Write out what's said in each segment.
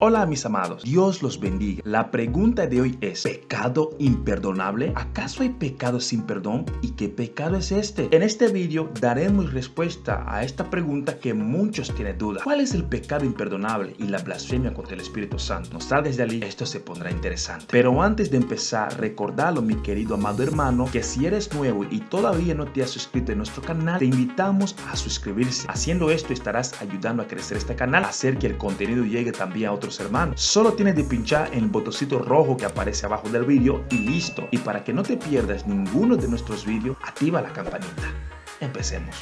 Hola mis amados, Dios los bendiga. La pregunta de hoy es, ¿pecado imperdonable? ¿Acaso hay pecado sin perdón? ¿Y qué pecado es este? En este vídeo daremos respuesta a esta pregunta que muchos tienen duda. ¿Cuál es el pecado imperdonable y la blasfemia contra el Espíritu Santo? No salgas de allí, esto se pondrá interesante. Pero antes de empezar, recordalo mi querido amado hermano, que si eres nuevo y todavía no te has suscrito en nuestro canal, te invitamos a suscribirse. Haciendo esto estarás ayudando a crecer este canal, a hacer que el contenido llegue también a otros hermanos. Solo tienes de pinchar en el botoncito rojo que aparece abajo del vídeo y listo. Y para que no te pierdas ninguno de nuestros vídeos, activa la campanita. Empecemos.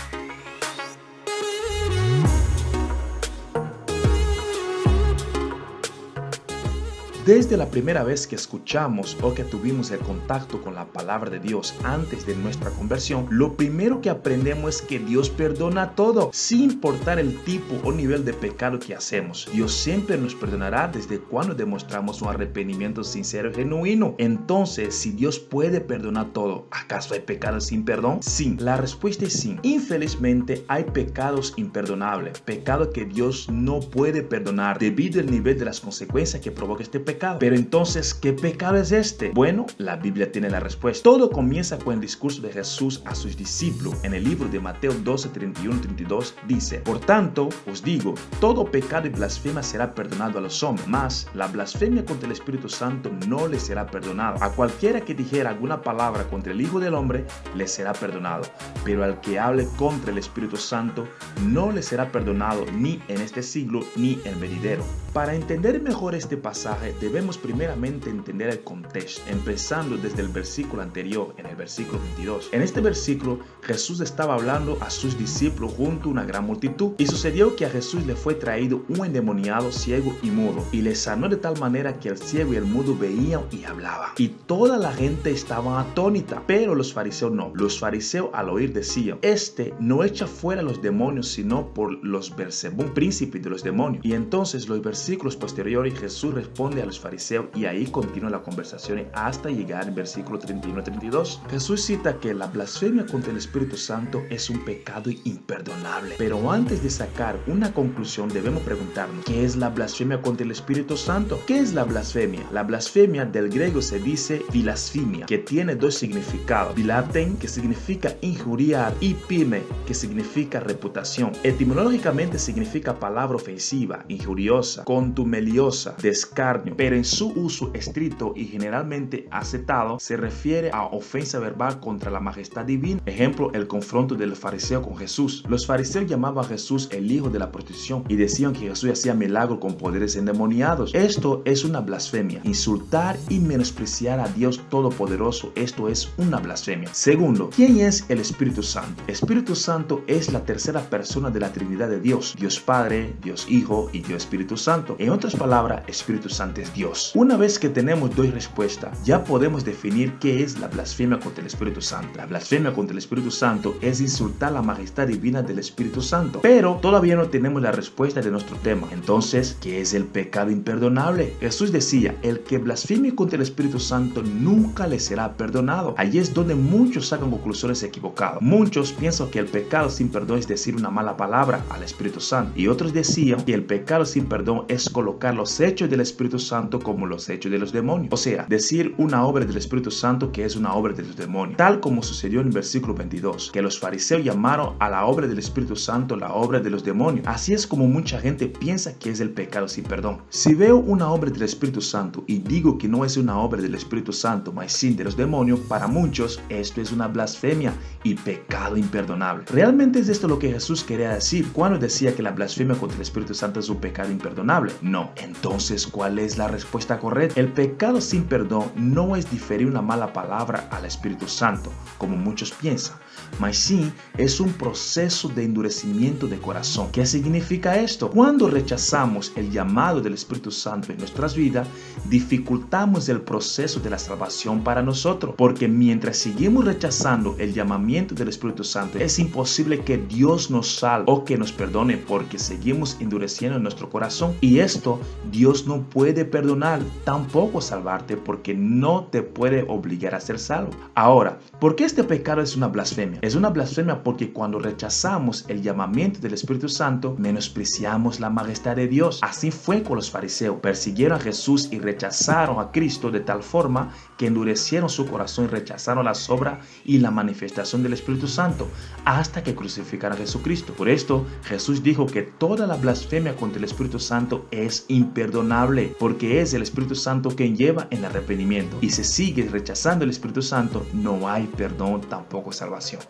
Desde la primera vez que escuchamos o que tuvimos el contacto con la palabra de Dios antes de nuestra conversión, lo primero que aprendemos es que Dios perdona todo, sin importar el tipo o nivel de pecado que hacemos. Dios siempre nos perdonará desde cuando demostramos un arrepentimiento sincero y genuino. Entonces, si Dios puede perdonar todo, ¿acaso hay pecados sin perdón? Sí, la respuesta es sí. Infelizmente, hay pecados imperdonables, pecados que Dios no puede perdonar debido al nivel de las consecuencias que provoca este pecado. Pero entonces, ¿qué pecado es este? Bueno, la Biblia tiene la respuesta. Todo comienza con el discurso de Jesús a sus discípulos. En el libro de Mateo 12, 31-32 dice: Por tanto, os digo, todo pecado y blasfemia será perdonado a los hombres, mas la blasfemia contra el Espíritu Santo no le será perdonado. A cualquiera que dijera alguna palabra contra el Hijo del Hombre, le será perdonado. Pero al que hable contra el Espíritu Santo, no le será perdonado ni en este siglo ni en venidero. Para entender mejor este pasaje, debemos primeramente entender el contexto, empezando desde el versículo anterior, en el versículo 22. En este versículo, Jesús estaba hablando a sus discípulos junto a una gran multitud. Y sucedió que a Jesús le fue traído un endemoniado ciego y mudo, y le sanó de tal manera que el ciego y el mudo veían y hablaban. Y toda la gente estaba atónita, pero los fariseos no. Los fariseos al oír decían: Este no echa fuera los demonios, sino por los Belzebú, príncipe de los demonios. Y entonces los versículos posteriores, Jesús responde a los fariseos y ahí continúa la conversación hasta llegar al versículo 31-32. Jesús cita que la blasfemia contra el Espíritu Santo es un pecado imperdonable. Pero antes de sacar una conclusión debemos preguntarnos: ¿qué es la blasfemia contra el Espíritu Santo? ¿Qué es la blasfemia? La blasfemia del griego se dice blasfemia, que tiene dos significados: bilaten, que significa injuriar, y pime, que significa reputación. Etimológicamente significa palabra ofensiva, injuriosa, contumeliosa, descarnio, pero en su uso estricto y generalmente aceptado se refiere a ofensa verbal contra la majestad divina. Ejemplo, el confronto del fariseo con Jesús. Los fariseos llamaban a Jesús el hijo de la prostitución y decían que Jesús hacía milagros con poderes endemoniados. Esto es una blasfemia. Insultar y menospreciar a Dios Todopoderoso, esto es una blasfemia. Segundo, ¿quién es el Espíritu Santo? Espíritu Santo es la tercera persona de la Trinidad de Dios: Dios Padre, Dios Hijo y Dios Espíritu Santo. En otras palabras, Espíritu Santo es Dios. Una vez que tenemos dos respuestas, ya podemos definir qué es la blasfemia contra el Espíritu Santo. La blasfemia contra el Espíritu Santo es insultar la majestad divina del Espíritu Santo. Pero todavía no tenemos la respuesta de nuestro tema. Entonces, ¿qué es el pecado imperdonable? Jesús decía: el que blasfeme contra el Espíritu Santo nunca le será perdonado. Allí es donde muchos sacan conclusiones equivocadas. Muchos piensan que el pecado sin perdón es decir una mala palabra al Espíritu Santo. Y otros decían que el pecado sin perdón es colocar los hechos del Espíritu Santo como los hechos de los demonios. O sea, decir una obra del Espíritu Santo que es una obra de los demonios. Tal como sucedió en el versículo 22, que los fariseos llamaron a la obra del Espíritu Santo la obra de los demonios. Así es como mucha gente piensa que es el pecado sin perdón. Si veo una obra del Espíritu Santo y digo que no es una obra del Espíritu Santo, mas sí de los demonios, para muchos esto es una blasfemia y pecado imperdonable. ¿Realmente es esto lo que Jesús quería decir cuando decía que la blasfemia contra el Espíritu Santo es un pecado imperdonable? No. Entonces, ¿cuál es la respuesta correcta? El pecado sin perdón no es diferir una mala palabra al Espíritu Santo, como muchos piensan, mas sí es un proceso de endurecimiento de corazón. ¿Qué significa esto? Cuando rechazamos el llamado del Espíritu Santo en nuestras vidas, dificultamos el proceso de la salvación para nosotros, porque mientras seguimos rechazando el llamamiento del Espíritu Santo, es imposible que Dios nos salve o que nos perdone, porque seguimos endureciendo nuestro corazón, y esto Dios no puede perdonar. perdonar, tampoco salvarte, porque no te puede obligar a ser salvo. Ahora, ¿por qué este pecado es una blasfemia? Es una blasfemia porque cuando rechazamos el llamamiento del Espíritu Santo, menospreciamos la majestad de Dios. Así fue con los fariseos. Persiguieron a Jesús y rechazaron a Cristo de tal forma que endurecieron su corazón y rechazaron las obras y la manifestación del Espíritu Santo hasta que crucificaron a Jesucristo. Por esto, Jesús dijo que toda la blasfemia contra el Espíritu Santo es imperdonable, porque es el Espíritu Santo quien lleva en arrepentimiento. Y si sigues rechazando el Espíritu Santo, no hay perdón, tampoco salvación.